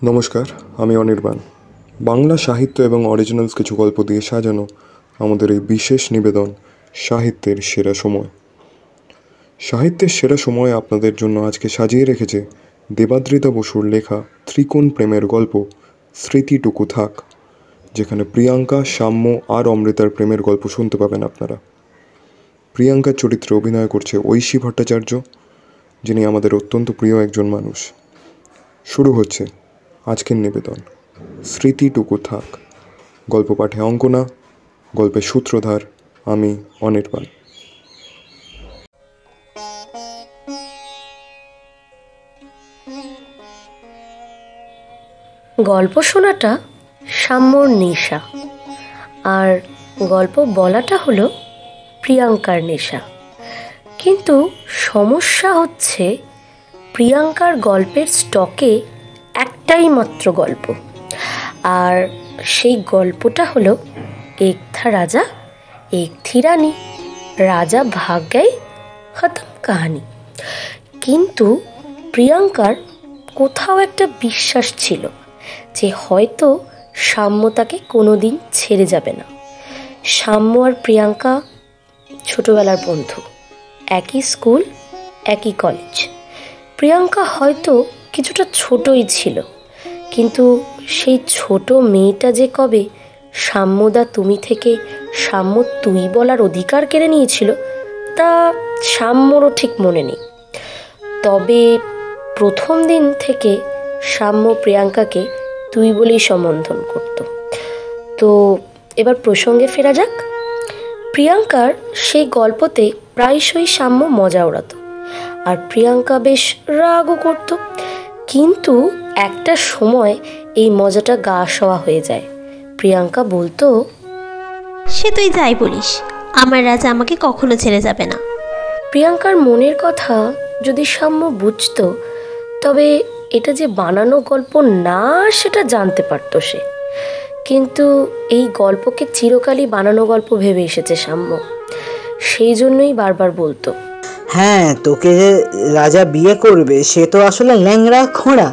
নমস্কার, আমি অনির্বাণ। বাংলা সাহিত্য এবং অরিজিনালস কিছু গল্প দিয়ে সাজানো আমাদের এই বিশেষ নিবেদন সাহিত্যের সেরা সময়। সাহিত্যের সেরা সময় আপনাদের জন্য আজকে সাজিয়ে রেখেছে দেবাদ্রিতা বসুর লেখা ত্রিকোণ প্রেমের গল্প স্মৃতিটুকু থাক, যেখানে প্রিয়াঙ্কা, সাম্য আর অমৃতার প্রেমের গল্প শুনতে পাবেন আপনারা। প্রিয়াঙ্কার চরিত্রে অভিনয় করছে ঐশী ভট্টাচার্য, যিনি আমাদের অত্যন্ত প্রিয় একজন মানুষ। শুরু হচ্ছে আজকের নিবেদন স্মৃতিটুকু থাক। গল্প পাঠে অঙ্কনা, গল্পের সূত্রধার আমি অনির্বাণ। গল্প শোনাটা সাম্যর নেশা, আর গল্প বলাটা হলো প্রিয়াঙ্কার নেশা। কিন্তু সমস্যা হচ্ছে প্রিয়াঙ্কার গল্পের স্টকে একটাই মাত্র গল্প, আর সেই গল্পটা হলো এক থা রাজা এক থি রানী, রাজা ভাগ গয়ে খতম কাহানি। কিন্তু প্রিয়াঙ্কার কোথাও একটা বিশ্বাস ছিল যে হয়তো সাম্য তাকে কোনোদিন ছেড়ে যাবে না। সাম্য আর প্রিয়াঙ্কা ছোটবেলার বন্ধু, একই স্কুল, একই কলেজ। প্রিয়াঙ্কা হয়তো কিছুটা ছোটই ছিল, কিন্তু সেই ছোট মেয়েটা যে কবে সাম্যদা তুমি থেকে সাম্য তুই বলার অধিকার কেড়ে নিয়েছিল তা সাম্যরও ঠিক মনে নেই। তবে প্রথম দিন থেকে সাম্য প্রিয়াঙ্কাকে তুই বলেই সম্বোধন করত। তো এবার প্রসঙ্গে ফেরা যাক। প্রিয়াঙ্কার সেই গল্পতে প্রায়শই সাম্য মজা ওড়াত, আর প্রিয়াঙ্কা বেশ রাগও করত। কিন্তু একটা সময় এই মজাটা গা সওয়া হয়ে যায়। প্রিয়াঙ্কা বলতো, সে তুই যাই বলিস, আমার রাজা আমাকে কখনো ছেড়ে যাবে না। প্রিয়াঙ্কার মনের কথা যদি সাম্য বুঝতো, তবে এটা যে বানানো গল্প না সেটা জানতে পারত সে। কিন্তু এই গল্পকে চিরকালই বানানো গল্প ভেবে এসেছে সাম্য, সেই জন্যই বারবার বলতো, হ্যাঁ, তোকে যে রাজা বিয়ে করবে সে তো আসলে ল্যাংড়া খোঁড়া।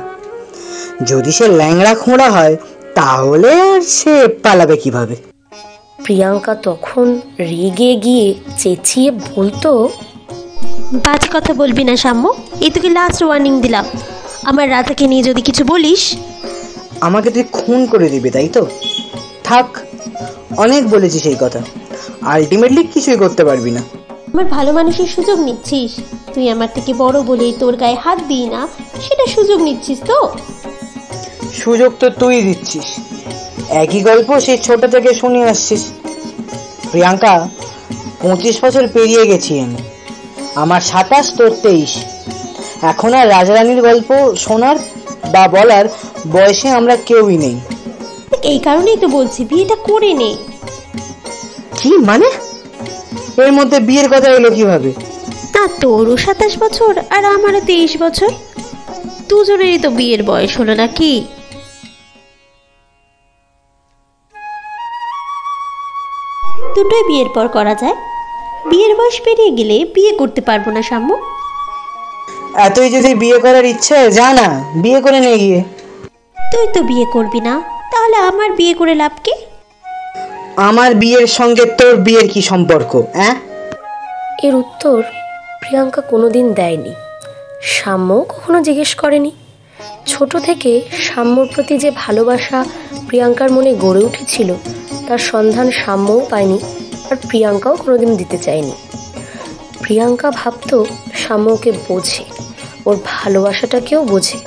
যদি সে ল্যাংড়া খোঁড়া হয় তাহলে আর সে পালাবে কিভাবে? প্রিয়াঙ্কা তখন রেগে গিয়ে চেঁচিয়ে বলতো, বাজে কথা বলবি না সাম্য, এই তোকে লাস্ট ওয়ার্নিং দিলাম। আমার রাজাকে নিয়ে যদি কিছু বলিস, আমাকে তুই খুন করে দিবি, তাই তো? থাক, অনেক বলেছি সেই কথা, আলটিমেটলি কিছুই করতে পারবি না। আমার ভালো মানুষের সুযোগ নিচ্ছিস। তুই আমার থেকে বড় বলেই তোর গায়ে হাত দিই না, সেটা সুযোগ নিচ্ছিস তো? সুযোগ তো তুই দিচ্ছিস, একই গল্প সেই ছোট থেকে শুনে আসছিস। প্রিয়াঙ্কা, 25 বছর পেরিয়ে গেছি আমি, আমার 27, তোর 23। এখন আর রাজারানীর গল্প শোনার বা বলার বয়সে আমরা কেউই নেই। এই কারণেই তো বলছি বিয়েটা করে নে। কি মানে? এর মধ্যে বিয়ের কথা এলো কিভাবে? না, তোরও 27 বছর আর আমারও 23 বছর, দুজনেরই তো বিয়ের বয়স হলো নাকি? দুটোই বিয়ের পর করা যায়। বিয়ের বয়স পেরিয়ে গেলে বিয়ে করতে পারবো না সাম্য। এতই যদি বিয়ে করার ইচ্ছে, যা না বিয়ে করে নিয়ে গিয়ে। তুই তো বিয়ে করবি না, তাহলে আমার বিয়ে করে লাভ কি? আমার বিয়ের সঙ্গে তোর বিয়ের কি সম্পর্ক? এর উত্তর প্রিয়াঙ্কা কোনোদিন দেয়নি, সাম্যও কখনো জিজ্ঞেস করেনি। ছোট থেকে সাম্যর প্রতি যে ভালোবাসা প্রিয়াঙ্কার মনে গড়ে উঠেছিল তার সন্ধান সাম্যও পায়নি, আর প্রিয়াঙ্কাও কোনোদিন দিতে চায়নি। প্রিয়াঙ্কা ভাবত সাম্যকে বোঝে, ওর ভালোবাসাটাকেও বোঝে,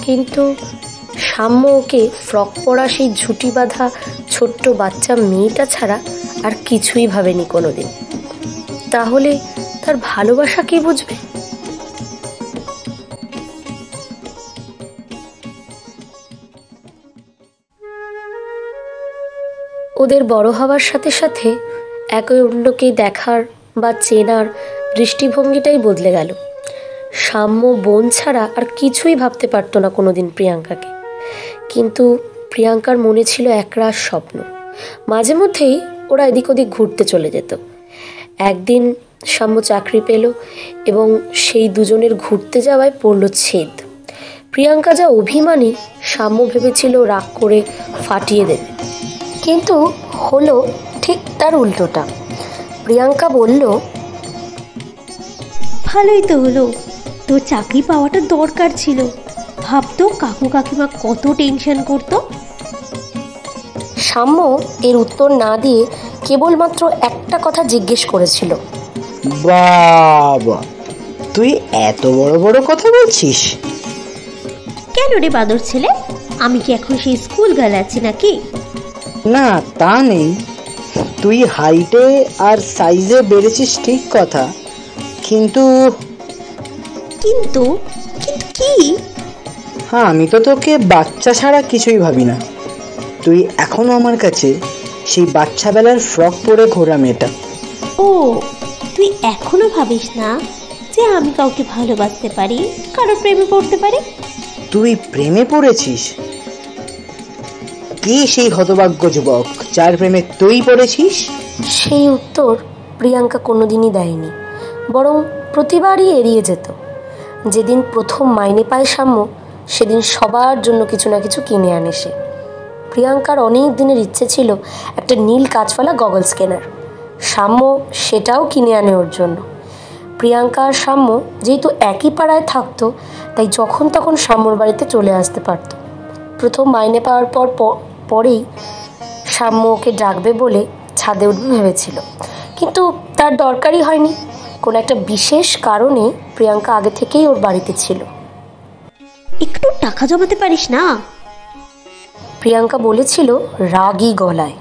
কিন্তু সাম্য ওকে ফ্রক পরা সেই ঝুঁটি বাঁধা ছোট্ট বাচ্চা মেয়েটা ছাড়া আর কিছুই ভাবেনি কোনোদিন। তাহলে তার ভালোবাসা কে বুঝবে? ওদের বড় হওয়ার সাথে সাথে একে অন্যকে দেখার বা চেনার দৃষ্টিভঙ্গিটাই বদলে গেল। সাম্য বোন ছাড়া আর কিছুই ভাবতে পারতো না কোনোদিন প্রিয়াঙ্কাকে। কিন্তু প্রিয়াঙ্কার মনে ছিল একরাশ স্বপ্ন। মাঝে মধ্যেই ওরা এদিক ওদিক ঘুরতে চলে যেত। একদিন সাম্য চাকরি পেল এবং সেই দুজনের ঘুরতে যাওয়ায় পড়ল ছেদ। প্রিয়াঙ্কা যা অভিমানী সাম্য ভেবেছিল রাগ করে ফাটিয়ে দেবে, কিন্তু হলো ঠিক তার উল্টোটা। প্রিয়াঙ্কা বলল, ভালোই তো হলো, তোর চাকরি পাওয়াটা দরকার ছিল। ভাবতো কাকু কাকিমা কত টেনশন করতো। সাম্য এর উত্তর না দিয়ে কেবলমাত্র একটা কথা জিজ্ঞেস করেছিল, বাবা, তুই এত বড় বড় কথা বলছিস? কেন রে বাদর ছেলে, আমি কি এখন সেই স্কুল গার্ল আছি নাকি? না, তা নেই। তুই হাইটে আর সাইজে বেড়েছিস ঠিক কথা, কিন্তু কিন্তু কিন্তু কি? হ্যাঁ, আমি তো তোকে বাচ্চা ছাড়া কিছুই ভাবি না। তুই এখনো আমার কাছে সেই বাচ্চাবেলার ফ্রক পরে ঘোরা মেয়েটা। ও, তুই এখনো ভাবিস না যে আমি কাউকে ভালোবাসতে পারি, কারো প্রেমে পড়তে পারি? তুই প্রেমে পড়েছিস? কে সেই হতভাগ্য যুবক যার প্রেমে তুই পড়েছিস? সেই উত্তর প্রিয়াঙ্কা কোনোদিনই দেয়নি, বরং প্রতিবারই এড়িয়ে যেত। যেদিন প্রথম মাইনে পায় সাম্য, সেদিন সবার জন্য কিছু না কিছু কিনে আনে সে। প্রিয়াঙ্কার অনেক দিনের ইচ্ছে ছিল একটা নীল কাঁচওয়ালা গগলস কেনার। সাম্য সেটাও কিনে আনে ওর জন্য। প্রিয়াঙ্কা আর সাম্য যেহেতু একই পাড়ায় থাকতো, তাই যখন তখন সাম্যর বাড়িতে চলে আসতে পারত। প্রথম মাইনে পাওয়ার পরেই সাম্য ওকে ডাকবে বলে ছাদে উঠবে ভেবেছিল, কিন্তু তার দরকারই হয়নি। কোনো একটা বিশেষ কারণে প্রিয়াঙ্কা আগে থেকেই ওর বাড়িতে ছিল। একটু টাকা জমাতে পারিস না? প্রিয়াঙ্কা বলেছিল রাগী গলায়।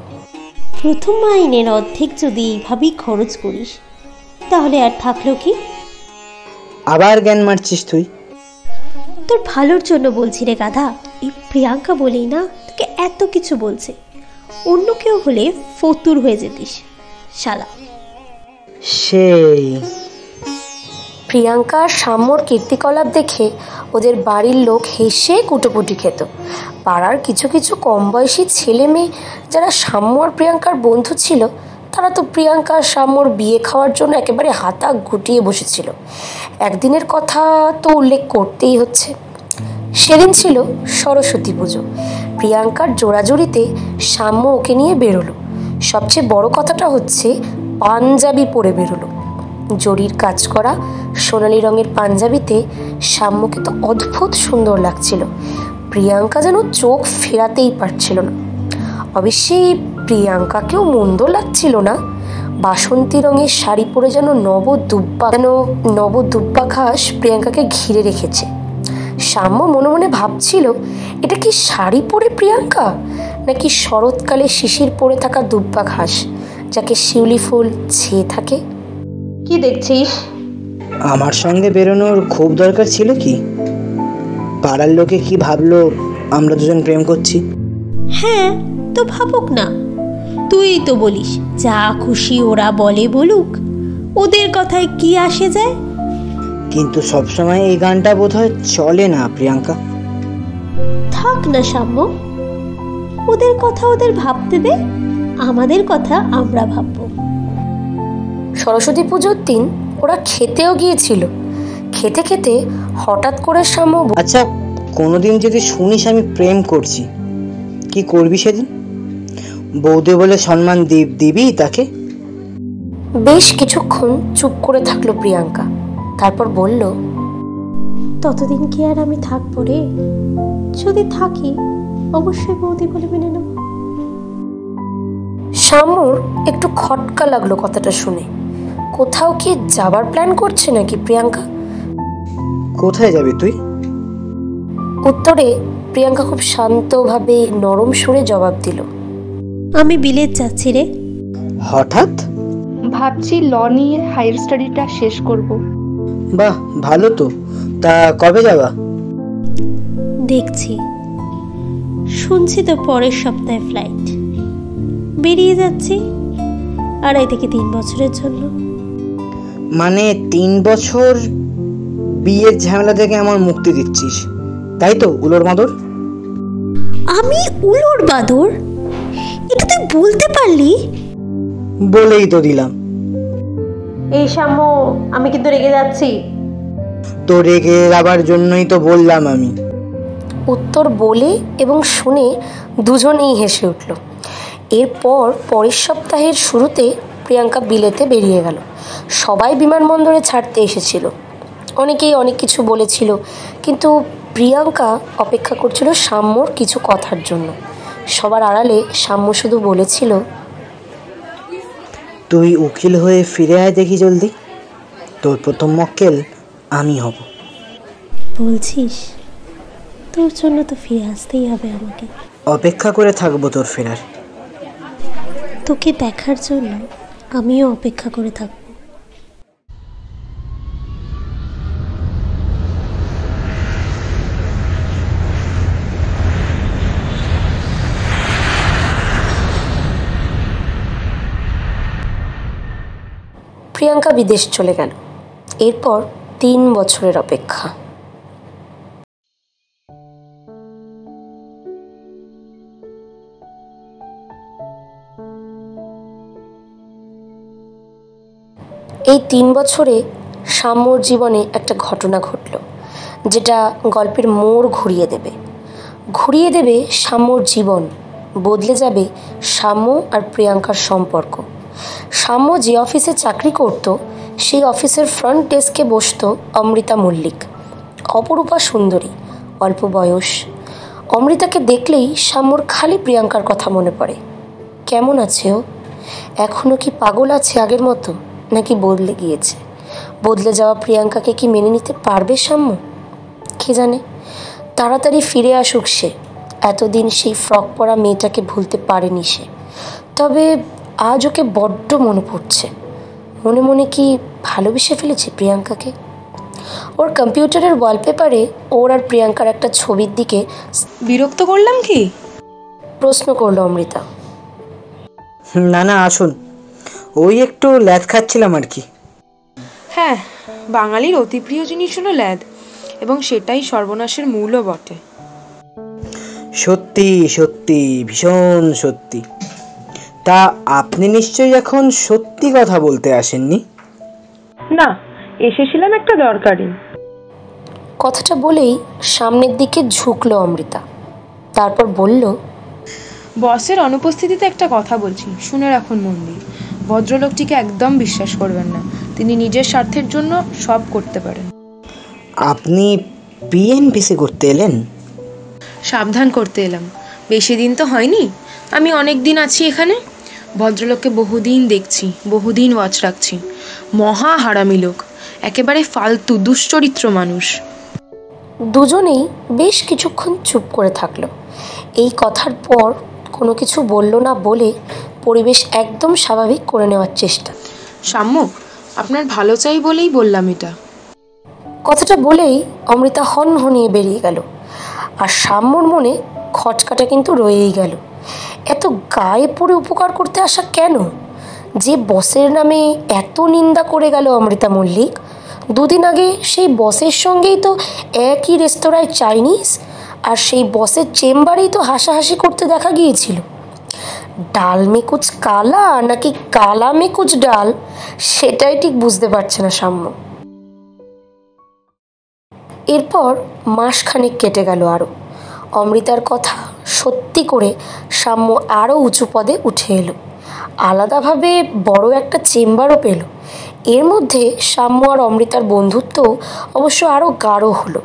প্রথম মাইনের অর্ধেক যদি এইভাবেই খরচ করিস, তাহলে আর থাকলো কি? আবার জ্ঞান মারছিস তুই? তোর ভালোর জন্য বলছি রে গাধা। এই প্রিয়াঙ্কা বলেই না তোকে এত কিছু বলছে। অন্য কেউ হলে ফতুর হয়ে যেতিস শালা। সেই প্রিয়াঙ্কা আর সাম্যর কীর্তিকলাপ দেখে ওদের বাড়ির লোক হেসে কুটোপুটি খেত। পাড়ার কিছু কিছু কম বয়সী ছেলে মেয়ে যারা সাম্য আর প্রিয়াঙ্কার বন্ধু ছিল, তারা তো প্রিয়াঙ্কা আর সাম্যর বিয়ে খাওয়ার জন্য একেবারে হাতা গুটিয়ে বসেছিল। একদিনের কথা তো উল্লেখ করতেই হচ্ছে। সেদিন ছিল সরস্বতী পুজো। প্রিয়াঙ্কার জোড়াজুড়িতে সাম্য ওকে নিয়ে বেরোলো। সবচেয়ে বড় কথাটা হচ্ছে পাঞ্জাবি পরে বেরোলো। জরির কাজ করা সোনালি রঙের পাঞ্জাবিতে সাম্যকে তো অদ্ভুত সুন্দর লাগছিল। প্রিয়াঙ্কা যেন চোখ ফেরাতেই পারছিল না। অবশ্যই প্রিয়াঙ্কাকেও মন্দ লাগছিল না। বাসন্তী রঙের শাড়ি পরে যেন নবদুব্বা ঘাস প্রিয়াঙ্কাকে ঘিরে রেখেছে। সাম্য মনে মনে ভাবছিল, এটা কি শাড়ি পরে প্রিয়াঙ্কা, নাকি শরৎকালে শিশির পরে থাকা দুব্বা ঘাস যাকে শিউলি ফুল ছেয়ে থাকে? কি দেখছিস? আমার সঙ্গে বেরোনোর খুব দরকার ছিল কি? পাড়ার লোকে কি ভাবলো আমরা দুজন প্রেম করছি? হ্যাঁ, তো ভাবুক না। তুই তো বলিস যা খুশি ওরা বলে বলুক, ওদের কথায় কি আসে যায়। কিন্তু সবসময় এই গানটা বোধহয় চলে না প্রিয়াঙ্কা। থাক না সাম্য, ওদের কথা ওদের ভাবতে দে, আমাদের কথা আমরা ভাববো। সরস্বতী পুজোর দিন ওরা খেতেও গিয়েছিল। খেতে খেতে হঠাৎ করে সাম্য, আচ্ছা, কোনোদিন যদি শুনিস আমি প্রেম করছি, কি করবি সেদিন? বৌদি বলে সম্মান দিবি তাকে? বেশ কিছুক্ষণ চুপ করে থাকলো প্রিয়াঙ্কা, তারপর বলল, ততদিন কি আর আমি থাকবো রে? যদি থাকি অবশ্যই বৌদি বলে মেনে নেব। সাম্যর একটু খটকা লাগলো কথাটা শুনে। কোথাও কি যাবার প্ল্যান করছে নাকি প্রিয়াঙ্কা? কোথায় যাবি তুই? উত্তরে প্রিয়াঙ্কা খুব শান্তভাবে নরম সুরে জবাব দিল, আমি বিলেত যাচ্ছি রে। হঠাৎ? ভাবছি ল নিয়ে হায়ার স্টাডিটা শেষ করব। বাহ, ভালো তো। তা কবে যাবা? দেখছি, শুনছি তো পরের সপ্তাহে ফ্লাইট। বেরিয়ে যাচ্ছি 2.5 থেকে 3 বছরের জন্য। মানে 3 বছর বিয়ের ঝামেলা থেকে আমার মুক্তি দিচ্ছিস, তাই তো? উলোর বাঁদর। আমি উলোর বাঁদর? এটা তুই বলতে পারলি? বলেই তো দিলাম। এই সাম্য, আমি কিন্তু রেগে যাচ্ছি। তো রেগে যাবার জন্যই তো বললাম আমি। উত্তর বলে এবং শুনে দুজনেই হেসে উঠল। এরপর পরের সপ্তাহের শুরুতে প্রিয়াঙ্কা বিলেতে বেরিয়ে গেল। সবাই বিমানবন্দরে ছাড়তে এসেছিল, অনেকেই অনেক কিছু বলেছিল, কিন্তু প্রিয়াঙ্কা অপেক্ষা করছিল সাম্যর কিছু কথার জন্য। সবার আড়ালে সাম্য শুধু বলেছিল, তুই উকিল হয়ে ফিরে আয় দেখি জলদি, তোর প্রথম মক্কেল আমি হব। বলছিস? তোর জন্য তো ফিরে আসতেই হবে আমাকে। অপেক্ষা করে থাকবো তোর ফেরার। তোকে দেখার জন্য আমিও অপেক্ষা করে থাকবো। প্রিয়াঙ্কা বিদেশ চলে গেল। এরপর 3 বছরের অপেক্ষা। এই 3 বছরে সাম্যর জীবনে একটা ঘটনা ঘটল, যেটা গল্পের মোড় ঘুরিয়ে দেবে সাম্যর জীবন, বদলে যাবে সাম্য আর প্রিয়াঙ্কার সম্পর্ক। সাম্য যে অফিসে চাকরি করত সেই অফিসের ফ্রন্ট ডেস্কে বসত অমৃতা মল্লিক, অপরূপা সুন্দরী, অল্প বয়স। অমৃতাকে দেখলেই সাম্যর খালি প্রিয়াঙ্কার কথা মনে পড়ে। কেমন আছে ও? এখনও কি পাগল আছে আগের মতো, নাকি বদলে গিয়েছে? বদলে যাওয়া প্রিয়াঙ্কাকে কি মেনে নিতে পারবে সাম্য? কে জানে। তাড়াতাড়ি ফিরে আসুক সে। এতদিন সেই ফ্রক পরা মেয়েটাকে ভুলতে পারেনি সে। তবে আজ ওকে বড্ড মনে পড়ছে। মনে মনে কি ভালোবেসে ফেলেছে প্রিয়াঙ্কাকে? ওর কম্পিউটারের ওয়ালপেপারে ওর আর প্রিয়াঙ্কার একটা ছবির দিকে বিরক্ত করলাম কি? প্রশ্ন করলো অমৃতা। না আসুন, ওই একটু ল্যাদ খাচ্ছিলাম আর কি। হ্যাঁ, বাঙালির অতি প্রিয় জিনিস হলো ল্যাদ, এবং সেটাই সর্বনাশের মূলও বটে। সত্যি সত্যি, ভীষণ সত্যি। তা আপনি নিশ্চয়ই এখন সত্যি কথা বলতে আসেননি? না, এসেছিলাম একটা দরকারি। কথাটা বলেই সামনের দিকে ঝুঁকলো অমৃতা। তারপর বলল, বসের অনুপস্থিতিতে একটা কথা বলছি, শুনে রাখুন মন দিয়ে। ভদ্রলোকটিকে একদম বিশ্বাস করবেন না, তিনি নিজের স্বার্থের জন্য সব করতে পারেন। আপনি পিএনপিসি করতে এলেন? সাবধান করতে এলাম। বেশি দিন তো হয়নি, আমি অনেক দিন আছি এখানে। ভদ্রলোককে বহুদিন দেখছি, বহুদিন ওয়াচ রাখছি। মহা হারামি লোক, একেবারে ফালতু দুশ্চরিত্র মানুষ। দুজনেই বেশ কিছুক্ষণ চুপ করে থাকলো। এই কথার পর কোনো কিছু বলল না বলে পরিবেশ একদম স্বাভাবিক করে নেওয়ার চেষ্টা। সাম্য, আপনার ভালো চাই বলেই বললাম এটা। কথাটা বলেই অমৃতা হনহনিয়ে বেরিয়ে গেল। আর সাম্যর মনে খচকাটা কিন্তু রয়েই গেল। এত গায়ে পড়ে উপকার করতে আসা কেন? যে বসের নামে এত নিন্দা করে গেল অমৃতা মল্লিক, 2 দিন আগে সেই বসের সঙ্গেই তো একই রেস্তোরাঁয় চাইনিজ, আর সেই বসের চেম্বারেই তো হাসাহাসি করতে দেখা গিয়েছিল। ডাল মে কুচ কালা নাকি কালা মে কুচ ডাল, সেটাই ঠিক বুঝতে পারছে না সাম্য। এরপর মাসখানেক কেটে গেল আরও। অমৃতার কথা সত্যি করে সাম্য আরও উঁচু পদে উঠে এলো, আলাদাভাবে বড় একটা চেম্বারও পেল। এর মধ্যে সাম্য আর অমৃতার বন্ধুত্ব অবশ্য আরও গাঢ় হলো।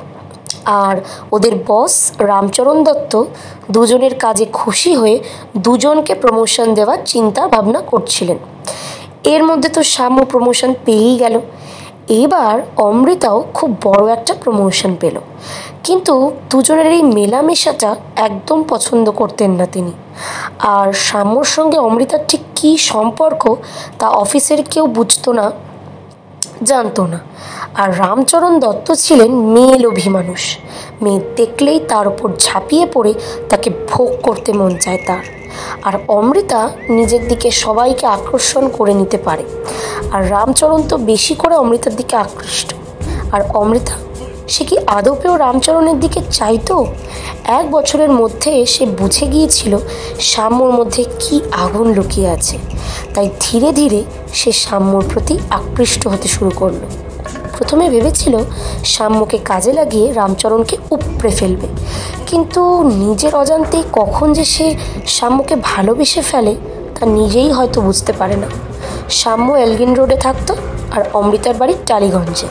আর ওদের বস রামচরণ দত্ত দুজনের কাজে খুশি হয়ে দুজনকে প্রমোশন দেওয়ার চিন্তা ভাবনা করছিলেন। এর মধ্যে তো সাম্য প্রমোশন পেয়েই গেল। এবার অমৃতাও খুব বড় একটা প্রমোশন পেল। কিন্তু দুজনের এই মেলামেশাটা একদম পছন্দ করতেন না তিনি। আর সাম্যর সঙ্গে অমৃতার ঠিক কী সম্পর্ক তা অফিসের কেউ বুঝতো না, জানতো না। আর রামচরণ দত্ত ছিলেন মেয়ে লোভী মানুষ। মেয়ে দেখলেই তার ওপর ঝাঁপিয়ে পড়ে তাকে ভোগ করতে মন চায় তার। আর অমৃতা নিজের দিকে সবাইকে আকর্ষণ করে নিতে পারে। আর রামচরণ তো বেশি করে অমৃতার দিকে আকৃষ্ট। আর অমৃতা, সে কি আদপেও রামচরণের দিকে চাইতো? 1 বছরের মধ্যে সে বুঝে গিয়েছিল সাম্যর মধ্যে কি আগুন লুকিয়ে আছে। তাই ধীরে ধীরে সে সাম্যর প্রতি আকৃষ্ট হতে শুরু করলো। প্রথমে ভেবেছিল সাম্যকে কাজে লাগিয়ে রামচরণকে উপড়ে ফেলবে, কিন্তু নিজের অজান্তেই কখন যে সে সাম্যকে ভালোবেসে ফেলে তা নিজেই হয়তো বুঝতে পারে না। সাম্য এলগিন রোডে থাকতো আর অমৃতার বাড়ি টালিগঞ্জে।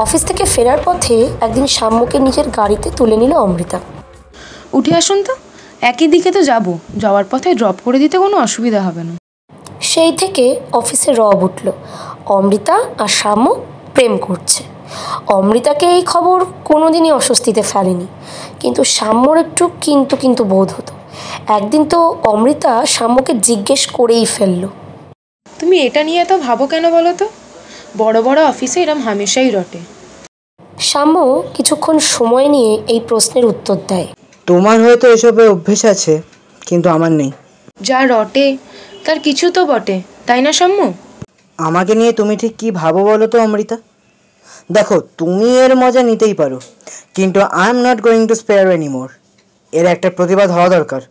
অফিস থেকে ফেরার পথে একদিন সাম্যকে নিজের গাড়িতে তুলে নিল অমৃতা। উঠে আসুন তো, একই দিকে তো যাব, যাওয়ার পথে ড্রপ করে দিতে কোনো অসুবিধা হবে না। সেই থেকে অফিসে রব উঠল, অমৃতা আর সাম্য প্রেম করছে। অমৃতাকে এই খবর কোনোদিনই অস্বস্তিতে ফেলেনি, কিন্তু সাম্যর একটু কিন্তু বোধ হতো। একদিন তো অমৃতা সাম্যকে জিজ্ঞেস করেই ফেলল, তুমি এটা নিয়ে এত ভাবো কেন বলো তো? বড় বড় অফিসে এরম হামেশাই রটে। সাম্য কিছুক্ষণ সময় নিয়ে এই প্রশ্নের উত্তর দেয়, তোমার হয়তো এসবে অভ্যেস আছে, কিন্তু আমার নেই। যা রটে তার কিছু তো বটে, তাই না সাম্য? আমাকে নিয়ে তুমি ঠিক কি ভাবো বলো তো অমৃতা? দেখো, তুমি এর মজা নিতেই পারো, কিন্তু I am not going to spare anymore. এর একটা প্রতিবাদ হওয়া দরকার।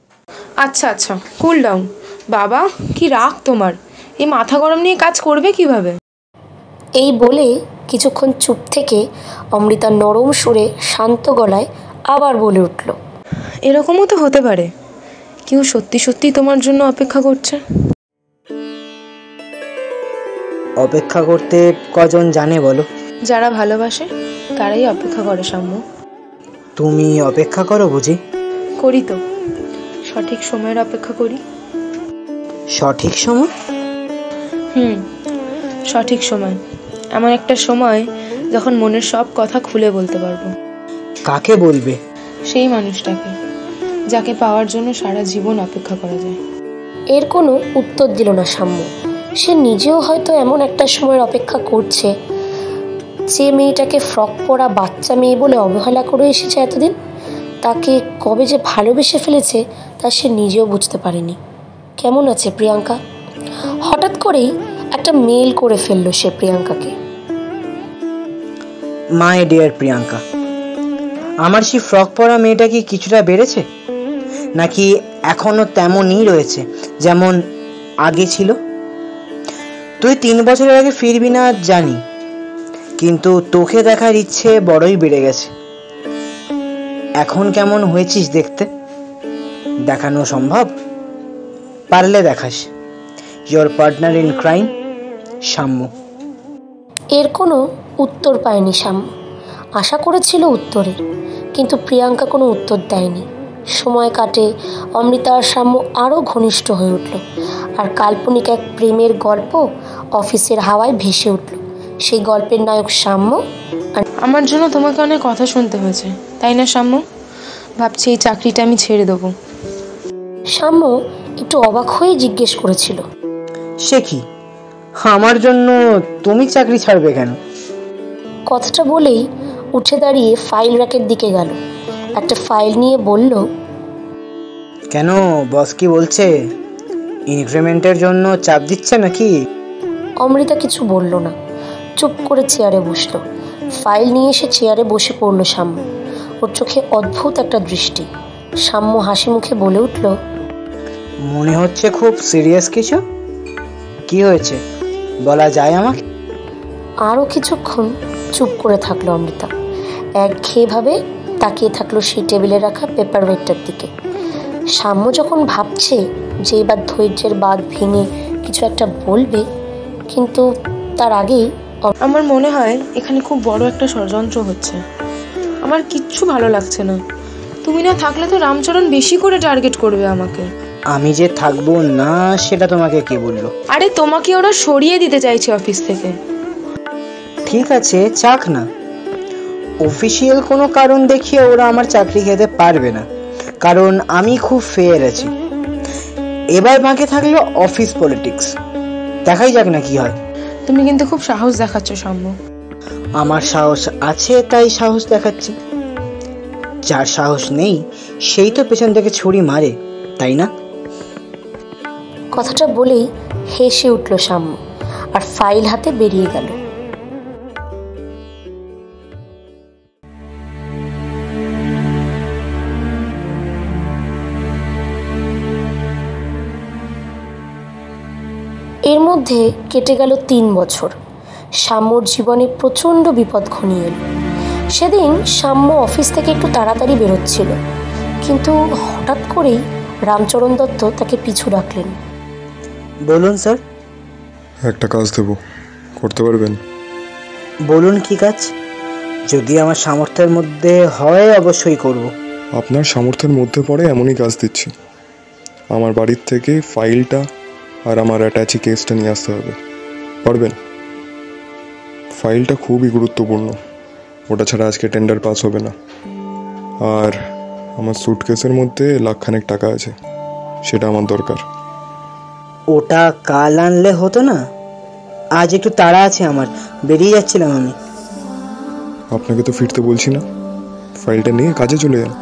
আচ্ছা কুল ডাউন। বাবা, কি রাগ তোমার! এই মাথা গরম নিয়ে কাজ করবে কিভাবে? এই বলে কিছুক্ষণ চুপ থেকে অমৃতা নরম সুরে শান্ত গলায় আবার বলে উঠল, এরকমও তো হতে পারে কেউ সত্যি তোমার জন্য অপেক্ষা করছে। অপেক্ষা করতে কজন জানে বলো? যারা ভালোবাসে তারাই অপেক্ষা করে সাম্য। তুমি অপেক্ষা করো বুঝি? করি তো, সঠিক সময়ের অপেক্ষা করি। সঠিক সময়? সঠিক সময়, এমন একটা সময় যখন মনের সব কথা খুলে বলতে পারবো। কাকে বলবে? সেই মানুষটাকে যাকে পাওয়ার জন্য সারা জীবন অপেক্ষা করা যায়। এর কোনো উত্তর দিল না সাম্য। সে নিজেও হয়তো এমন একটা সময়ের অপেক্ষা করছে, যে মেয়েটাকে ফ্রক পরা বাচ্চা মেয়ে বলে অবহেলা করে এসেছে এতদিন, তাকে কবে যে ভালোবেসে ফেলেছে তা সে নিজেও বুঝতে পারেনি। কেমন আছে প্রিয়াঙ্কা? হঠাৎ করেই একটা মেল করে ফেললো সে প্রিয়াঙ্কাকে। মাই ডিয়ার প্রিয়াঙ্কা, আমার সেই ফ্রক পরা মেয়েটা কি কিছুটা বেড়েছে, নাকি এখনো তেমনই রয়েছে যেমন আগে ছিল? তুই 3 বছরের আগে ফিরবি না জানি, কিন্তু তোকে দেখার ইচ্ছে বড়ই বেড়ে গেছে। এখন কেমন হয়েছিস দেখতে? দেখানো সম্ভব? পারলে দেখাস। ইয়োর পার্টনার ইন ক্রাইম, সাম্য। এর কোনো উত্তর পায়নি সাম্য। আশা করেছিল উত্তরের, কিন্তু প্রিয়াঙ্কা কোনো উত্তর দেয়নি। সময় কাটে, অমৃতা আর সাম্য আরও ঘনিষ্ঠ হয়ে উঠল, আর কাল্পনিক এক প্রেমের গল্প অফিসের হাওয়ায় ভেসে উঠল। সেই গল্পের নায়ক সাম্য। আর আমার জন্য তোমাকে অনেক কথা শুনতে হয়েছে, তাই না সাম্য? ভাবছি এই চাকরিটা আমি ছেড়ে দেবো। সাম্য একটু অবাক হয়ে জিজ্ঞেস করেছিল, সে কি, আমার জন্য তুমি চাকরি ছাড়বে কেন? কথাটা বলেই উঠে দাঁড়িয়ে ফাইল র্যাকের দিকে গেল। একটা ফাইল নিয়ে বলল, কেন, বস কি বলছে? ইনক্রিমেন্টের জন্য চাপ দিচ্ছে নাকি? অমৃতা কিছু বলল না, চুপ করে চেয়ারে বসলো। ফাইল নিয়ে এসে চেয়ারে বসে পড়ল সাম্য। ওর চোখে অদ্ভুত একটা দৃষ্টি। সাম্য হাসি মুখে বলে উঠল, মনে হচ্ছে খুব সিরিয়াস কিছু। কি হয়েছে বলা যায় আমাকে? আরও কিছুক্ষণ চুপ করে থাকলো অমৃতা। একঘেয়েভাবে তাকিয়ে থাকলো সেই টেবিলে রাখা পেপার ওয়েটটার দিকে। সাম্য যখন ভাবছে যে এবার ধৈর্যের বাঁধ ভেঙে কিছু একটা বলবে, কিন্তু তার আগেই আমার মনে হয় এখানে খুব বড় একটা ষড়যন্ত্র হচ্ছে। আমার কিচ্ছু ভালো লাগছে না। তুমি না থাকলে তো রামচরণ বেশি করে টার্গেট করবে আমাকে। আমি যে থাকবো না সেটা তোমাকে কে বললো? আরে তোমাকে ওরা সরিয়ে দিতে চাইছে অফিস থেকে। ঠিক আছে, চাক না। অফিসিয়াল কোনো কারণ দেখিয়ে ওরা আমার চাকরি খেতে পারবে না, কারণ আমি খুব ফেয়ার আছি। এবার বাকি থাকলো অফিস পলিটিক্স, দেখাই যাক না কি হয়। তুমি কিন্তু খুব সাহস দেখাচ্ছ সাম্য। আমার সাহস আছে তাই সাহস দেখাচ্ছি। যার সাহস নেই সেই তো পেছন থেকে ছুরি মারে, তাই না? কথাটা বলেই হেসে উঠল সাম্য আর ফাইল হাতে বেরিয়ে গেল। এর মধ্যে কেটে গেল 3 বছর। সাম্যর জীবনে প্রচণ্ড বিপদ ঘনিয়ে এলো। সেদিন সাম্য অফিস থেকে একটু তাড়াতাড়ি বেরোচ্ছিল, কিন্তু হঠাৎ করেই রামচরণ দত্ত তাকে পিছু ডাকলেন। বলুন স্যার। একটা কাজ দেব, করতে পারবেন? বলুন কি কাজ? যদি আমার সামর্থ্যের মধ্যে হয় অবশ্যই করব। আপনার সামর্থ্যের মধ্যে পড়ে এমনই কাজ দিচ্ছি। আমার বাড়ির থেকে ফাইলটা আর আমার অ্যাটাচি কেসটা নিয়ে আসতে হবে, পারবেন? ফাইলটা খুবই গুরুত্বপূর্ণ, ওটা ছাড়া আজকে টেন্ডার পাস হবে না। আর আমার সুটকেসের মধ্যে লাখখানেক টাকা আছে, সেটা আমার দরকার। ওটা কাল আনলে হতো না? আজ একটু তাড়া আছে আমার, বেরিয়ে যাচ্ছিলাম আমি। আপনাকে তো ফিরতে বলছি না, ফাইলটা নিয়ে কাজে চলে যান,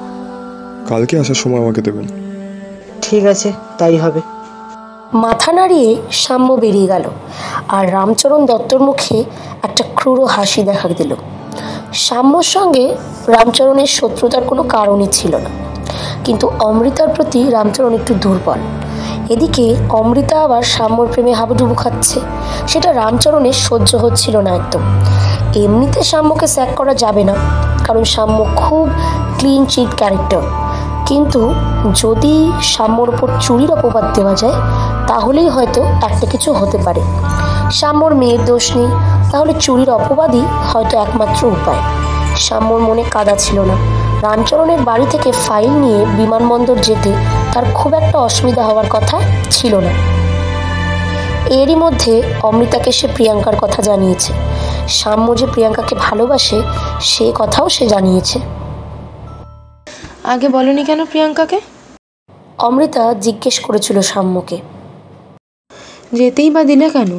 কালকে আসার সময় আমাকে দেবেন। ঠিক আছে, তাই হবে। মাথা নাড়িয়ে সাম্য বেরিয়ে গেল, আর রামচরণ দত্তর মুখে একটা ক্রূর হাসি দেখা দিল। সাম্যর সঙ্গে রামচরণের শত্রুতার কোনো কারণই ছিল না, কিন্তু অমৃতার প্রতি রামচরণ একটু দুর্বল। এদিকে অমৃতা আবার সাম্যর প্রেমে হাবুডুবু খাচ্ছে, সেটা রামচরণের সহ্য হচ্ছিল না একদম। এমনিতে সাম্যকে স্যাক করা যাবে না, কারণ সাম্য খুব ক্লিন চিট ক্যারেক্টার, কিন্তু যদি সাম্যর উপর চুরির অপবাদ দেওয়া যায় তাহলেই হয়তো একটা কিছু হতে পারে। সাম্যর মেয়ের দোষ নেই, তাহলে চুরির অপবাদই হয়তো একমাত্র উপায়। সাম্যর মনে কাদা ছিল না, রামচরণের বাড়ি থেকে ফাইল নিয়ে বিমানবন্দর যেতে তার খুব একটা অসুবিধা হওয়ার কথা ছিল না। এরই মধ্যে অমৃতাকে সে প্রিয়াঙ্কার কথা জানিয়েছে। সাম্য যে প্রিয়াঙ্কাকে ভালোবাসে সে কথাও সে জানিয়েছে। আগে বলনি কেন প্রিয়াঙ্কাকে? অমৃতা জিজ্ঞেস করেছিল সাম্যকে। যেতেই বা দিলে কেন?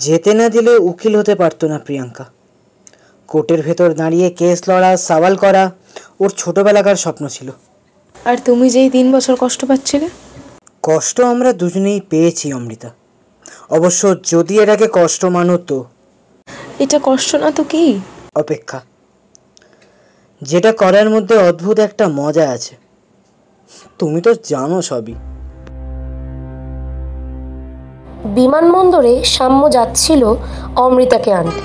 যেতে না দিলে উকিল হতে পারতো না প্রিয়াঙ্কা। কোর্টের ভেতর দাঁড়িয়ে কেস লড়া, সওয়াল করা ওর ছোটবেলাকার স্বপ্ন ছিল। আর তুমি যেই 3 বছর কষ্ট পাচ্ছিলে? কষ্ট আমরা দুজনেই পেয়েছি অমৃতা, অবশ্য যদি এটাকে কষ্ট মানো তো। এটা কষ্ট না তো কি? অপেক্ষা, যেটা করার মধ্যে অদ্ভুত একটা মজা আছে, তুমি তো জানো সবই। বিমানবন্দরে সাম্য যাচ্ছিল অমৃতাকে আনতে।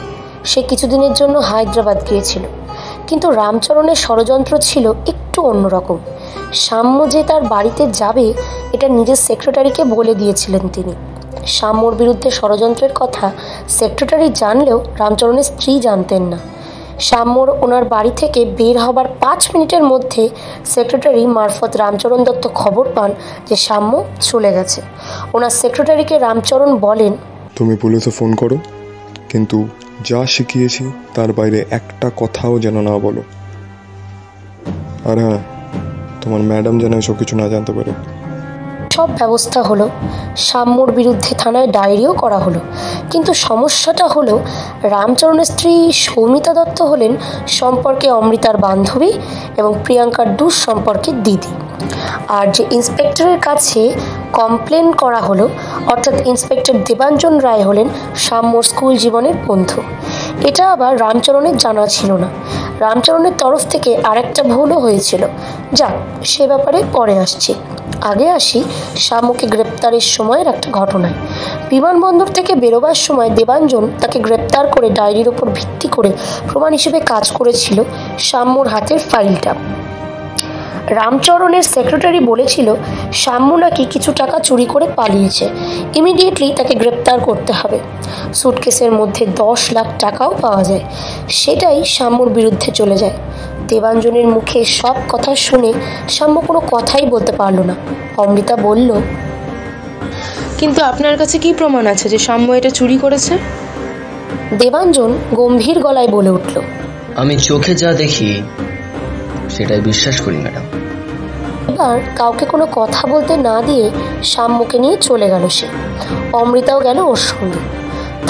সে কিছুদিনের জন্য হায়দ্রাবাদ গিয়েছিল, কিন্তু রামচরণের ষড়যন্ত্র ছিল একটু অন্যরকম। সাম্য যে তার বাড়িতে যাবে এটা নিজের সেক্রেটারিকে বলে দিয়েছিলেন তিনি। সাম্যর বিরুদ্ধে ষড়যন্ত্রের কথা সেক্রেটারি জানলেও রামচরণের স্ত্রী জানতেন না। সাম্যর ওনার বাড়ি থেকে বের হবার 5 মিনিটের মধ্যে সেক্রেটারি মারফত রামচরণ দত্ত খবর পান যে সাম্য চলে গেছে। ওনার সেক্রেটারিকে রামচরণ বলেন, তুমি পুলিশে ফোন করো, কিন্তু যা শিখিয়েছি তার বাইরে একটা কথাও যেন না বলো। আর হ্যাঁ, তোমার ম্যাডাম যেন এসব কিছু না জানতে পারে। সব ব্যবস্থা হলো। সাম্যর বিরুদ্ধে থানায় ডায়েরিও করা হলো, কিন্তু সমস্যাটা হলো রামচরণের স্ত্রী সৌমিতা দত্ত হলেন সম্পর্কে অমৃতার বান্ধবী এবং প্রিয়াঙ্কার দূর সম্পর্কের দিদি। আর যে ইন্সপেক্টরের কাছে কমপ্লেন করা হলো, অর্থাৎ ইন্সপেক্টর দেবাঞ্জন রায় হলেন সাম্যর স্কুল জীবনের বন্ধু। এটা আবার রামচরণের জানা ছিল না। রামচরণের তরফ থেকে আরেকটা ভুলও হয়েছিল, যাক সে ব্যাপারে পরে আসছি। আগে আসি সাম্যকে গ্রেপ্তারের সময়ের একটা ঘটনায়। বিমানবন্দর থেকে বেরোবার সময় দেবাঞ্জন তাকে গ্রেপ্তার করে ডায়েরির ওপর ভিত্তি করে প্রমাণ হিসেবে কাজ করেছিল সাম্যর হাতের ফাইলটা। রামচরণের সেক্রেটারি বলেছিল সাম্য নাকি কিছু টাকা চুরি করে পালিয়েছে, ইমিডিয়েটলি তাকে গ্রেপ্তার করতে হবে। সুটকেসের মধ্যে 10 লাখ টাকাও পাওয়া যায়, সেটাই সাম্যর বিরুদ্ধে চলে যায়। দেবাঞ্জনের মুখে সব কথা শুনে সাম্য কোনো কথাই বলতে পারল না। অমৃতা বলল, কিন্তু আপনার কাছে কি প্রমাণ আছে যে সাম্য এটা চুরি করেছে? দেবাঞ্জন গম্ভীর গলায় বলে উঠল, আমি চোখে যা দেখি সেটাই বিশ্বাস করি ম্যাডাম। এবার কাউকে কোনো কথা বলতে না দিয়ে সাম্যকে নিয়ে চলে গেল সে। অমৃতাও গেল ওর সঙ্গে।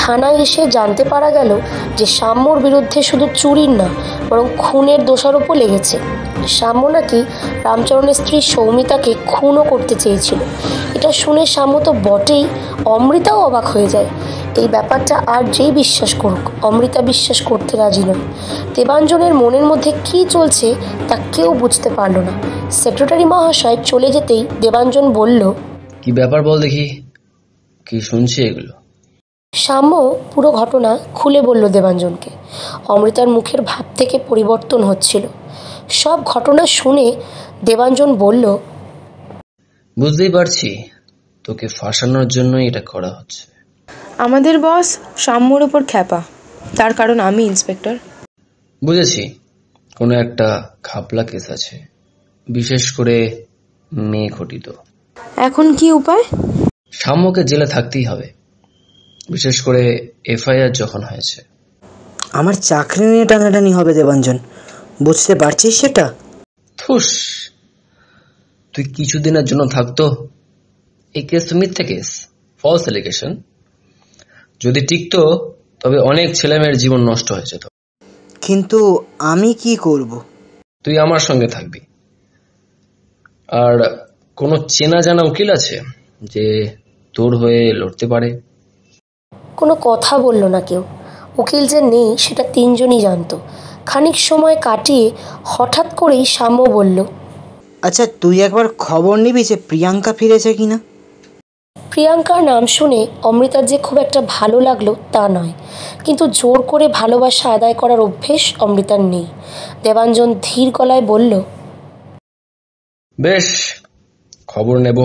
থানায় এসে জানতে পারা গেল যে সাম্যর বিরুদ্ধে শুধু চুরির না বরং খুনের দোষারোপও লেগেছে। সাম্য নাকি রামচরণের স্ত্রী সৌমিতাকে খুনও করতে চেয়েছিল। এটা শুনে সাম্য তো বটেই, অমৃতাও অবাক হয়ে যায়। এই ব্যাপারটা আর যেই বিশ্বাস করুক, অমৃতা বিশ্বাস করতে রাজি নয়। দেবাঞ্জনের মনের মধ্যে কি চলছে তা কেউ বুঝতে পারল না। সেক্রেটারি মহাশয় চলে যেতেই দেবাঞ্জন বলল, কি ব্যাপার বল দেখি, কি শুনছি এগুলো? শ্যাম্য পুরো ঘটনা খুলে বলল দেবাঞ্জনকে। অমৃতার মুখের ভাব থেকে পরিবর্তন হচ্ছিল। সব ঘটনা শুনে দেবাঞ্জন বলল, বুঝতেই পারছি তোকে ফাঁসানোর জন্যই এটা করা হচ্ছে। আমাদের বস শ্যাম্যর ওপর খ্যাপা, তার কারণ আমি ইন্সপেক্টর। বুঝেছি, কোনো একটা খাপলা কেস আছে, বিশেষ করে মেয়ে ঘটিত। এখন কি উপায়? শ্যাম্যকে জেলে থাকতেই হবে, বিশেষ করে এফআইআর যখন হয়েছে। আমার চাকরি নিয়ে টানাটানি হবে দেবাঞ্জন, বুঝতে পারছিস সেটা? থুস, তুই কিছুদিনের জন্য থাকতো। এই কেস তো মিথ্যে কেস, ফলস এলিগেশন। যদি টিকতো তবে অনেক ছেলেমেয়ের জীবন নষ্ট হয়ে যেত। কিন্তু আমি কি করব? তুই আমার সঙ্গে থাকবি। আর কোনো চেনা জানা উকিল আছে যে তোর হয়ে লড়তে পারে? কোনো কথা বলল না কেউ। উকিল যে নেই সেটা তিনজনই জানতো। খানিক সময় কাটিয়ে হঠাৎ করেই শ্যাম্য বলল, আচ্ছা, তুই একবার খবর নিবি যে প্রিয়াঙ্কা ফিরেছে কিনা? প্রিয়াঙ্কার নাম শুনে অমৃতার যে খুব একটা ভালো লাগলো তা নয়, কিন্তু জোর করে ভালোবাসা আদায় করার অভ্যেস অমৃতার নেই। দেবাঞ্জন ধীর গলায় বলল, বেশ, খবর নেব।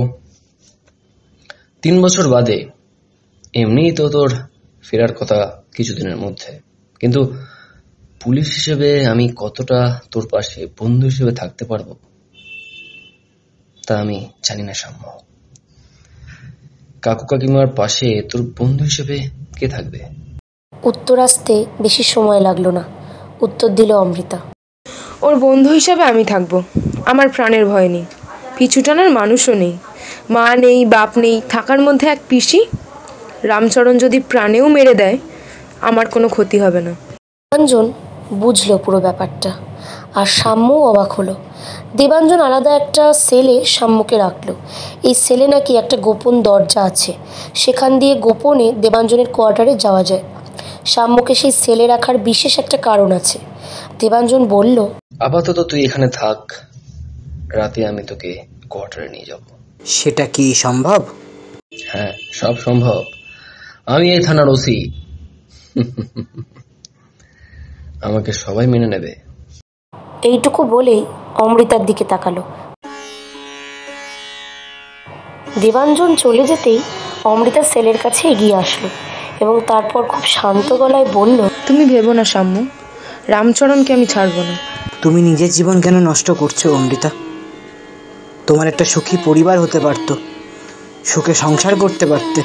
3 বছর বাদে। এমনিই তো তোর ফেরার কথা কিছুদিনের মধ্যে, কিন্তু পুলিশ হিসেবে আমি কতটা তোর পাশে বন্ধু হিসেবে থাকতে পারবো তা আমি জানি না শ্যাম্য। কাকু কাকিমার পাশে তোর বন্ধু হিসেবে কে থাকবে? উত্তর আসতে বেশি সময় লাগলো না। উত্তর দিল অমৃতা, ওর বন্ধু হিসাবে আমি থাকবো। আমার প্রাণের ভয় নেই, পিছু টানার মানুষও নেই, মা নেই, বাপ নেই, থাকার মধ্যে এক পিসি। রামচরণ যদি প্রাণেও মেরে দেয় আমার কোনো ক্ষতি হবে না। দেবাঞ্জন বুঝলো পুরো ব্যাপারটা, আর শ্যাম্যও অবাক হলো। দেবাঞ্জন আলাদা একটা সেলে শ্যাম্যকে রাখলো। এই সেলে নাকি একটা গোপন দরজা আছে, সেখান দিয়ে গোপনে দেবাঞ্জনের কোয়ার্টারে যাওয়া যায়। শ্যাম্যকে সেই সেলে রাখার বিশেষ একটা কারণ আছে। দেবাঞ্জন বলল, আপাতত তুই এখানে থাক, রাতে আমি তোকে কোয়ার্টারে নিয়ে যাব। সেটা কি সম্ভব? হ্যাঁ, সব সম্ভব। আমি এই থানার ওসি, আমাকে সবাই মেনে নেবে। এইটুকু বলেই অমৃতার দিকে তাকালো। দেবাঞ্জন চলে যেতেই অমৃতা সেলের কাছে এগিয়ে আসলো এবং তারপর খুব শান্ত গলায় বলল, তুমি ভেবো না শ্যাম্য, রামচরণকে আমি ছাড়বো না। তুমি নিজের জীবন কেন নষ্ট করছো অমৃতা? তোমার একটা সুখী পরিবার হতে পারতো, সুখে সংসার করতে পারতে।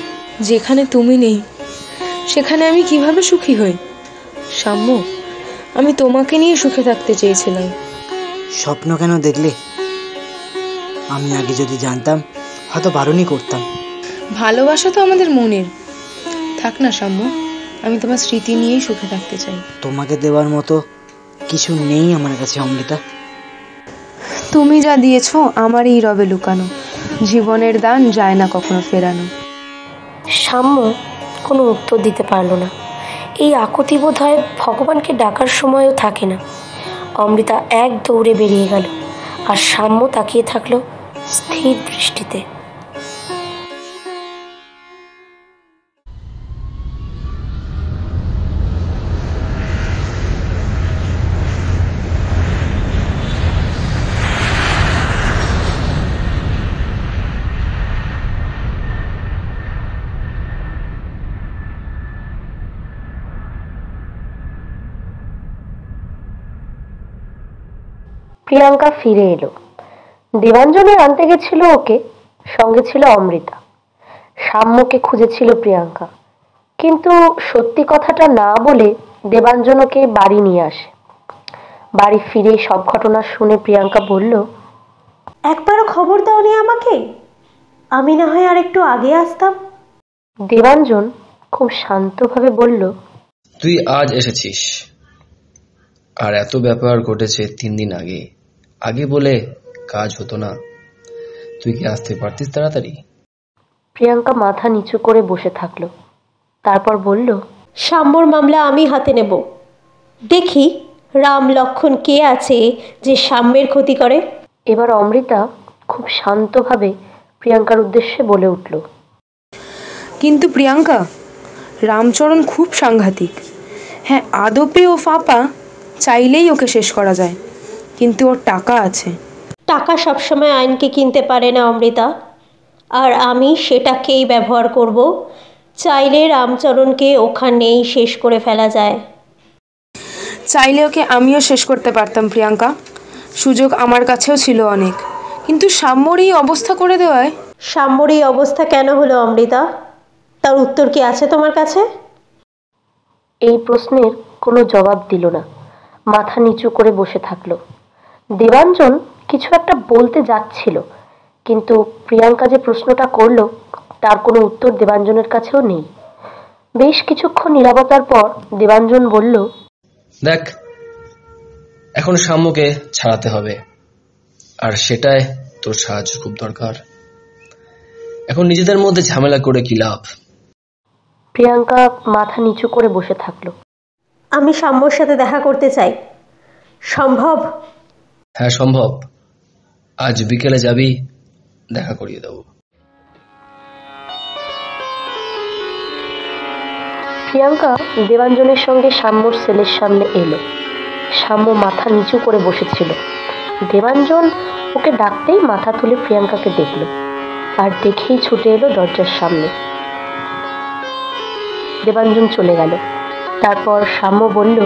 যেখানে তুমি নেই সেখানে আমি কিভাবে সুখী হই? শ্যাম্য, আমি তোমাকে নিয়ে সুখে থাকতে চেয়েছিলাম। স্বপ্ন কেন দেখলে? আমি আগে যদি জানতাম হয়তো বারণই করতাম। ভালোবাসা তো আমাদের মনের। থাক না শ্যাম্য, আমি তোমার স্মৃতি নিয়েই সুখে থাকতে চাই। তোমাকে দেওয়ার মতো কিছু নেই আমার কাছে অমৃতা। তুমি যা দিয়েছো আমার এই রবে লুকানো। জীবনের দান যায় না কখনো ফেরানো। শ্যাম্য কোনো উত্তর দিতে পারল না। এই আকুতি বোধ হয় ভগবানকে ডাকার সময়ও থাকে না। অমৃতা এক দৌড়ে বেরিয়ে গেল, আর শ্যাম্য তাকিয়ে থাকলো স্থির দৃষ্টিতে। প্রিয়াঙ্কা ফিরে এলো। দেবাঞ্জনে আনতে গেছিল ওকে, সঙ্গে ছিল অমৃতা। শ্যাম্যকে খুঁজেছিল প্রিয়াঙ্কা, কিন্তু সত্যি কথাটা না বলে দেবাঞ্জন ওকে বাড়ি নিয়ে আসে। বাড়ি ফিরে সব ঘটনা শুনে প্রিয়াঙ্কা বলল, একবারও খবর দাওনি আমাকে? আমি না হয় আর একটু আগে আসতাম। দেবাঞ্জন খুব শান্তভাবে বলল, তুই আজ এসেছিস, আর এত ব্যাপার ঘটেছে 3 দিন আগে। আগে বলে কাজ হতো না? তুই কি আসতে পারতিস তাড়াতাড়ি? প্রিয়াঙ্কা মাথা নিচু করে বসে থাকলো, তারপর বলল, শ্যাম্যর মামলা আমি হাতে নেব। দেখি রাম লক্ষণ কে আছে যে শ্যাম্যের ক্ষতি করে। এবার অমৃতা খুব শান্তভাবে প্রিয়াঙ্কার উদ্দেশ্যে বলে উঠল, কিন্তু প্রিয়াঙ্কা, রামচরণ খুব সাংঘাতিক। হ্যাঁ, আদপে ও ফাঁপা, চাইলেই ওকে শেষ করা যায়, কিন্তু ওর টাকা আছে। টাকা সবসময় আইনকে কিনতে পারে না অমৃতা, আর আমি সেটাকেই ব্যবহার করব। চাইলে রামচরণকে ওখানেই শেষ করে ফেলা যায়। চাইলে ওকে আমিও শেষ করতে পারতাম প্রিয়াঙ্কা, সুযোগ আমার কাছেও ছিল অনেক, কিন্তু সাম্যর এই অবস্থা করে দেওয়ায়। সাম্যর এই অবস্থা কেন হলো অমৃতা? তার উত্তর কি আছে তোমার কাছে? এই প্রশ্নের কোনো জবাব দিল না, মাথা নিচু করে বসে থাকলো। দেবাঞ্জন কিছু একটা বলতে যাচ্ছিল, কিন্তু প্রিয়াঙ্কা যে প্রশ্নটা করলো তার কোনো উত্তর দেবাঞ্জনের কাছেও নেই। বেশ কিছুক্ষণ নীরবতার পর দেবাঞ্জন বলল, দেখ, এখন সাম্যকে ছাড়াতে হবে, আর সেটাই তোর সাহায্য খুব দরকার। এখন নিজেদের মধ্যে ঝামেলা করে কি লাভ? প্রিয়াঙ্কা মাথা নিচু করে বসে থাকলো। আমি সাম্যর সাথে দেখা করতে চাই। সম্ভব? হ্যাঁ, সম্ভব। আজ বিকেলে যাবি, দেখা করিয়ে দেবো। প্রিয়াঙ্কা দেবাঞ্জনের সঙ্গে সাম্যর সেলের সামনে এলো। সাম্য মাথা নিচু করে বসেছিল। দেবাঞ্জন ওকে ডাকতেই মাথা তুলে প্রিয়াঙ্কাকে দেখলো, আর দেখেই ছুটে এলো দরজার সামনে। দেবাঞ্জন চলে গেল। তারপর সাম্য বলল,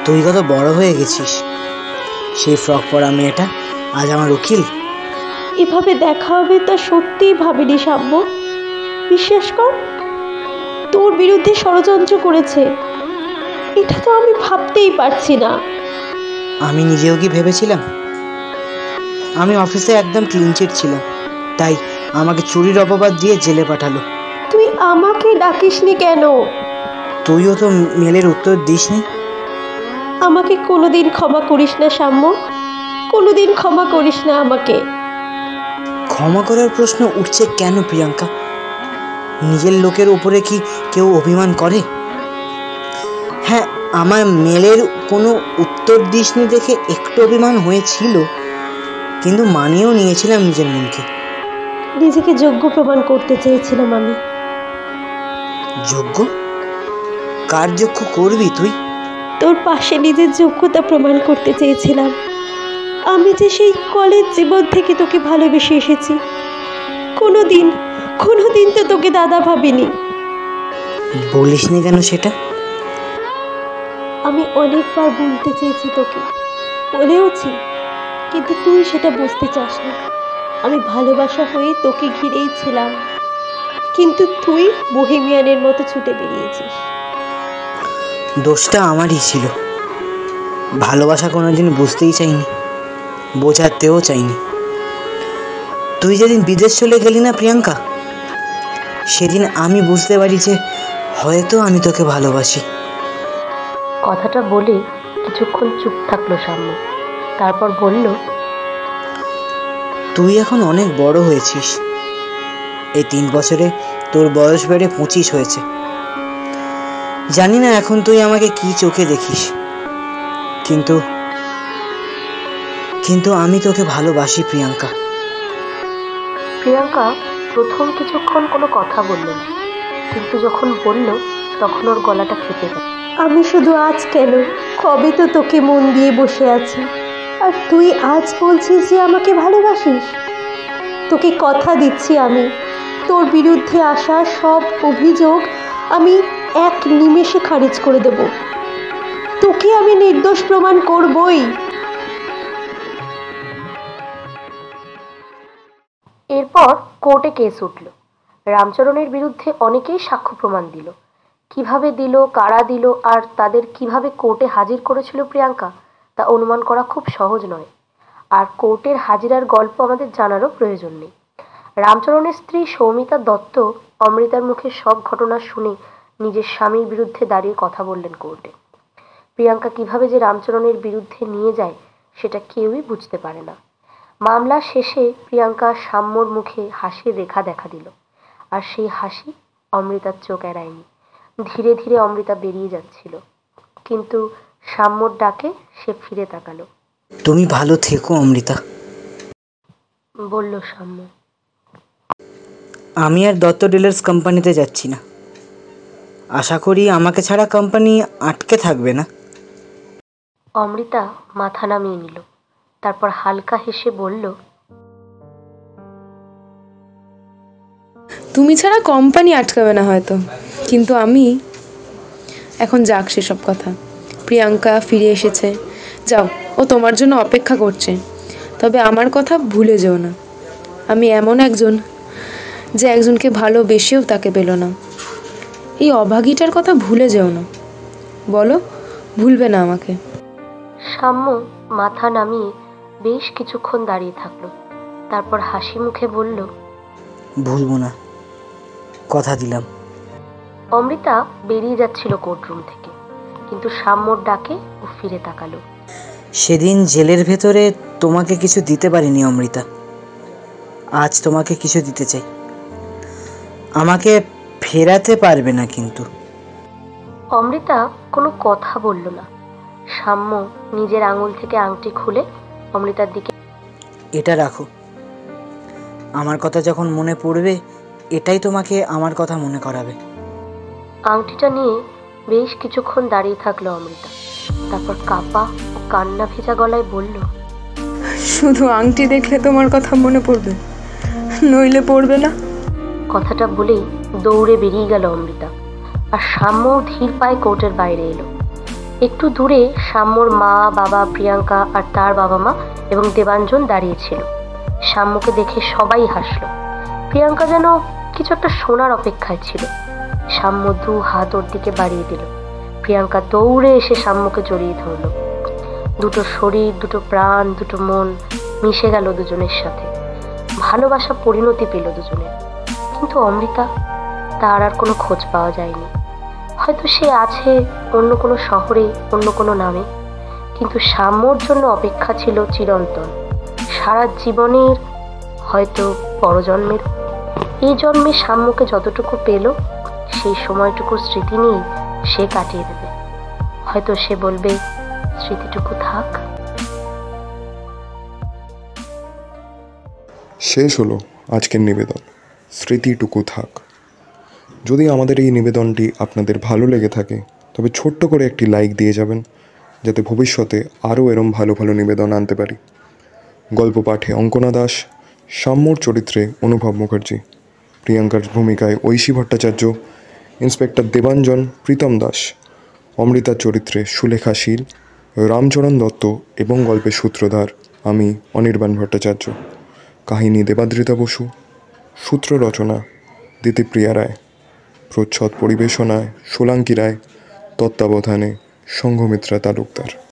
তুই কত বড় হয়ে গেছিস। সেই ফ্রক পরা মেয়েটা আজ আমার উকিল। এভাবে দেখা হবে তা সত্যিই ভাবিনি সাম্য। বিশ্বাস কর, তোর বিরুদ্ধে ষড়যন্ত্র করেছে, এটা তো আমি ভাবতেই পারছি না। আমি নিজেও কি ভেবেছিলাম? আমি অফিসে একদম ক্লিন চিট ছিলাম, তাই আমাকে চুরির অপবাদ দিয়ে জেলে পাঠালো। তুই আমাকে ডাকিসনি কেন? তুইও তো মেলের উত্তর দিসনি। আমাকে কোনোদিন ক্ষমা করিস না সাম্য, কোনোদিন ক্ষমা করিস না আমাকে। ক্ষমা করার প্রশ্ন উঠছে কেন প্রিয়াঙ্কা? নিজের লোকের উপরে কি কেউ অভিমান করে? হ্যাঁ, আমার মেলের কোনো উত্তর দিসনি দেখে একটু অভিমান হয়েছিল, কিন্তু মানিয়েও নিয়েছিলাম নিজের মনকে। নিজেকে যোগ্য প্রমাণ করতে চেয়েছিলাম আমি। যোগ্য? কার যোগ্য করবি তুই? তোর পাশে নিজের যোগ্যতা প্রমাণ করতে চেয়েছিলাম। আমি যে সেই কলেজ জীবন থেকে তোকে ভালোবেসে এসেছি, কোনোদিন কোনোদিন তো তোকে দাদা ভাবিনি। বলিসনি কেন সেটা? আমি অনেকবার বলতে চেয়েছি তোকে, বলেওছি, কিন্তু তুই সেটা বুঝতে চাস না। আমি ভালোবাসা হয়ে তোকে ঘিরেই ছিলাম, কিন্তু তুই বহেমিয়ানের মতো ছুটে বেরিয়েছিস। দোষটা আমারই ছিল। ভালোবাসা কোনোদিন বুঝতেই চাইনি, বোঝাতেও চাইনি। তুই যেদিন বিদেশ চলে গেলি না প্রিয়াঙ্কা, সেদিন আমি বুঝতে পারি যে হয়তো আমি তোকে ভালোবাসি। কথাটা বলে কিছুক্ষণ চুপ থাকলো সাম্য। তারপর বলল, তুই এখন অনেক বড় হয়েছিস। এই 3 বছরে তোর বয়স বেড়ে 25 হয়েছে। জানি না এখন তুই আমাকে কি চোখে দেখিস, কিন্তু কিন্তু আমি তোকে ভালোবাসি প্রিয়াঙ্কা। প্রিয়াঙ্কা প্রথম কিছুক্ষণ কোনো কথা বলল না, কিন্তু যখন বলল তখন ওর গলাটা কেঁপে গেল। আমি শুধু আজ কেন, কবে তো তোকে মন দিয়ে বসে আছি, আর তুই আজ বলছিস যে আমাকে ভালোবাসিস। তোকে কথা দিচ্ছি, আমি তোর বিরুদ্ধে আসা সব অভিযোগ আমি এক নিমেষে খারিজ করে দেব। তোকে আমি নির্দোষ প্রমাণ করবই। এরপর কোর্টে কেস উঠল। রামচরণের বিরুদ্ধে অনেকেই সাক্ষ্য প্রমাণ দিল। কিভাবে দিল, কারা দিল, আর তাদের কিভাবে কোর্টে হাজির করেছিল প্রিয়াঙ্কা, তা অনুমান করা খুব সহজ নয়। আর কোর্টের হাজিরার গল্প আমাদের জানারও প্রয়োজন নেই। রামচরণের স্ত্রী সৌমিতা দত্ত অমৃতার মুখে সব ঘটনা শুনে নিজের স্বামীর বিরুদ্ধে দাঁড়িয়ে কথা বললেন কোর্টে। প্রিয়াঙ্কা কিভাবে যে রামচরণের বিরুদ্ধে নিয়ে যায় সেটা কেউই বুঝতে পারে না। মামলা শেষে প্রিয়াঙ্কা সাম্যর মুখে হাসির রেখা দেখা দিল, আর সেই হাসি অমৃতার চোখ এড়ায়নি। ধীরে ধীরে অমৃতা বেরিয়ে যাচ্ছিল, কিন্তু সাম্যর ডাকে সে ফিরে তাকালো। তুমি ভালো থেকো অমৃতা, বলল সাম্য। আমি আর দত্ত ডিলার্স কোম্পানিতে যাচ্ছি না। আশা করি আমাকে ছাড়া কোম্পানি আটকে থাকবে না। অমৃতা মাথা নামিয়ে নিল, তারপর হালকা হেসে বলল, তুমি ছাড়া কোম্পানি আটকাবে না হয়তো, কিন্তু আমি। এখন যাক সেসব কথা। প্রিয়াঙ্কা ফিরে এসেছে, যাও, ও তোমার জন্য অপেক্ষা করছে। তবে আমার কথা ভুলে যেও না, আমি এমন একজন যে একজনকে ভালোবেসেও তাকে পেল না। এই অভাগীটার কথা ভুলে যেও না, বলো ভুলবে না আমাকে। সাম্য মাথা নামিয়ে বেশ কিছুক্ষণ দাঁড়িয়ে থাকলো, তারপর হাসি মুখে বলল, ভুলবো না, কথা দিলাম। অমৃতা বেরিয়ে যাচ্ছিল কোর্টরুম থেকে, কিন্তু সাম্যর ডাকে ও ফিরে তাকালো। সেদিন জেলের ভেতরে তোমাকে কিছু দিতে পারিনি অমৃতা, আজ তোমাকে কিছু দিতে চাই। আমাকে ফেরাতে পারবে না কিন্তু। অমৃতা কোনো কথা বলল না। সাম্য নিজের আঙুল থেকে আংটি খুলে অমৃতার দিকে, এটা রাখো, আমার কথা যখন মনে পড়বে এটাই তোমাকে আমার কথা মনে করাবে। আংটিটা নিয়ে বেশ কিছুক্ষণ দাঁড়িয়ে থাকলো অমৃতা, তারপর কাপা ও কান্না ভেজা গলায় বলল, শুধু আংটি দেখলে তোমার কথা মনে পড়বে, নইলে পড়বে না। কথাটা বলেই দৌড়ে বেরিয়ে গেল অমৃতা, আর সাম্য ধীর পায়ে কোর্টের বাইরে এলো। একটু দূরে সাম্যর মা, বাবা, প্রিয়াঙ্কা আর তার বাবা মা এবং দেবাঞ্জন দাঁড়িয়েছিল। সাম্যকে দেখে সবাই হাসলো। প্রিয়াঙ্কা যেন কিছু একটা শোনার অপেক্ষায় ছিল। সাম্য 2 হাত ওর দিকে বাড়িয়ে দিল। প্রিয়াঙ্কা দৌড়ে এসে সাম্যকে জড়িয়ে ধরল। দুটো শরীর, দুটো প্রাণ, দুটো মন মিশে গেল দুজনের সাথে। ভালোবাসা পরিণতি পেল দুজনের। কিন্তু অমৃতা, তার আর কোনো খোঁজ পাওয়া যায়নি। হয়তো সে আছে অন্য কোনো শহরে, অন্য কোনো নামে, কিন্তু সাম্যর জন্য অপেক্ষা ছিল চিরন্তন, সারা জীবনের, হয়তো পরজন্মের। এই জন্মে সাম্যকে যতটুকু পেল সেই সময়টুকুর স্মৃতি নিয়েই সে কাটিয়ে দেবে। হয়তো সে বলবে, স্মৃতিটুকু থাক। শেষ হলো আজকের নিবেদন, স্মৃতিটুকু থাক। যদি আমাদের এই নিবেদনটি আপনাদের ভালো লেগে থাকে তবে ছোট্ট করে একটি লাইক দিয়ে যাবেন, যাতে ভবিষ্যতে আরও এরম ভালো ভালো নিবেদন আনতে পারি। গল্প পাঠে অঙ্কনা দাস, সাম্যর চরিত্রে অনুভব মুখার্জি, প্রিয়াঙ্কার ভূমিকায় ঐশী ভট্টাচার্য, ইন্সপেক্টর দেবাঞ্জন প্রীতম দাস, অমৃতার চরিত্রে সুলেখা শীল, রামচরণ দত্ত এবং গল্পের সূত্রধার আমি অনির্বাণ ভট্টাচার্য। কাহিনী দেবাদ্রিতা বসু, সূত্র রচনা দিতিপ্রিয়া রায়, প্রচ্ছদ পরিবেশনায় সোলাঙ্কি রায়, তত্ত্বাবধানে সংঘমিত্রা তালুকদার।